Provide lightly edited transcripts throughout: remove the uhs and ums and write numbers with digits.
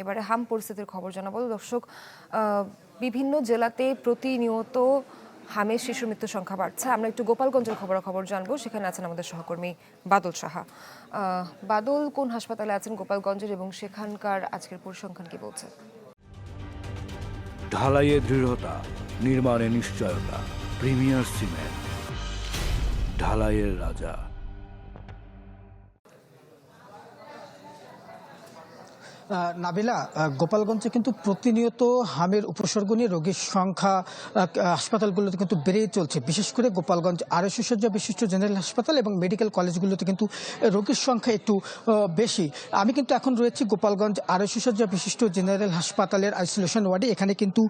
এবারে হাম পরিস্থিতির খবর জানাবো দর্শক। বিভিন্ন জেলাতে প্রতিনিয়ত হামের শিশু মৃত্যুর সংখ্যা বাড়ছে। আমরা একটু গোপালগঞ্জের খবর জানবো। সেখানে আছেন আমাদের সহকর্মী বাদল সাহা। বাদল, কোন হাসপাতালে আছেন গোপালগঞ্জের এবং সেখানকার আজকের পরিসংখ্যান কি বলছে? ঢালাইয়ে দৃঢ়তা, নির্মাণে নিশ্চয়তা, প্রিমিয়ার সিমেন্ট, ঢালাইয়ের রাজা। নাবিলা, গোপালগঞ্জে কিন্তু প্রতিনিয়ত হামের উপসর্গ নিয়ে রোগীর সংখ্যা হাসপাতালগুলোতে কিন্তু বেড়েই চলছে। বিশেষ করে গোপালগঞ্জ 250 শয্যা বিশিষ্ট জেনারেল হাসপাতাল এবং মেডিকেল কলেজগুলোতে কিন্তু রোগীর সংখ্যা একটু বেশি। আমি কিন্তু এখন রয়েছি গোপালগঞ্জ 250 শয্যা বিশিষ্ট জেনারেল হাসপাতালের আইসোলেশন ওয়ার্ডে। এখানে কিন্তু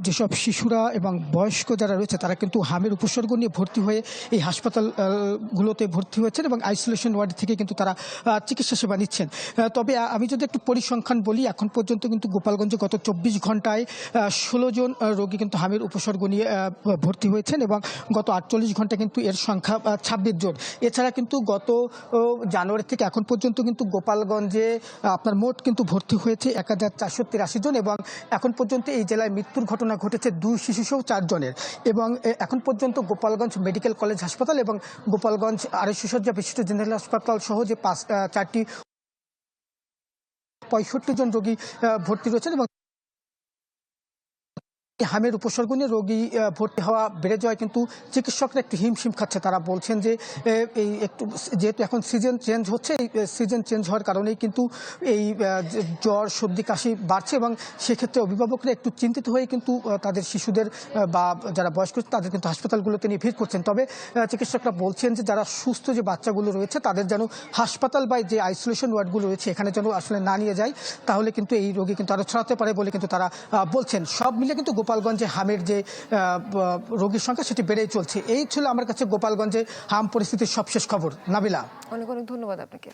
যেসব শিশুরা এবং বয়স্ক যারা রয়েছে তারা কিন্তু হামের উপসর্গ নিয়ে ভর্তি হয়ে এই হাসপাতালগুলোতে ভর্তি হয়েছেন এবং আইসোলেশন ওয়ার্ড থেকে কিন্তু তারা চিকিৎসা সেবা নিচ্ছেন। তবে আমি যদি একটু পরিসংখ্যান বলি, এখন পর্যন্ত কিন্তু গোপালগঞ্জে গত 24 ঘন্টায় 16 জন রোগী কিন্তু হামের উপসর্গ নিয়ে ভর্তি হয়েছেন এবং গত 48 ঘন্টায় কিন্তু এর সংখ্যা 26 জন। এছাড়া কিন্তু গত জানুয়ারি থেকে এখন পর্যন্ত কিন্তু গোপালগঞ্জে আপনার মোট কিন্তু ভর্তি হয়েছে 1483 জন এবং এখন পর্যন্ত এই জেলায় মৃত্যুর ঘটনা ঘটেছে 2 শিশুসহ 4 জনের। এবং এখন পর্যন্ত গোপালগঞ্জ মেডিকেল কলেজ হাসপাতাল এবং গোপালগঞ্জ 250 শয্যা বিশিষ্ট জেনারেল হাসপাতাল সহ যে 4টি 65 জন রোগী ভর্তি রয়েছেন এবং হামের উপসর্গ নিয়ে রোগী ভর্তি হওয়া বেড়ে যাওয়ায় কিন্তু চিকিৎসকরা একটু হিমশিম খাচ্ছে। তারা বলছেন যে এই একটু যেহেতু এখন সিজন চেঞ্জ হচ্ছে, এই সিজন চেঞ্জ হওয়ার কারণেই কিন্তু এই জ্বর সর্দি কাশি বাড়ছে এবং সেক্ষেত্রে অভিভাবকরা একটু চিন্তিত হয়ে কিন্তু তাদের শিশুদের বা যারা বয়স্ক তাদের কিন্তু হাসপাতালগুলোতে নিয়ে ভিড় করছেন। তবে চিকিৎসকরা বলছেন যে যারা সুস্থ যে বাচ্চাগুলো রয়েছে তাদের যেন হাসপাতাল বা যে আইসোলেশন ওয়ার্ডগুলো রয়েছে এখানে যেন আসলে না নিয়ে যায়, তাহলে কিন্তু এই রোগী কিন্তু আরও ছড়াতে পারে বলে কিন্তু তারা বলছেন। সব মিলে কিন্তু গোপালগঞ্জে হামের যে রোগীর সংখ্যা সেটি বেড়েই চলছে। এই ছিল আমার কাছে গোপালগঞ্জে হাম পরিস্থিতির সবশেষ খবর। নাবিলা, অনেক অনেক ধন্যবাদ আপনাকে।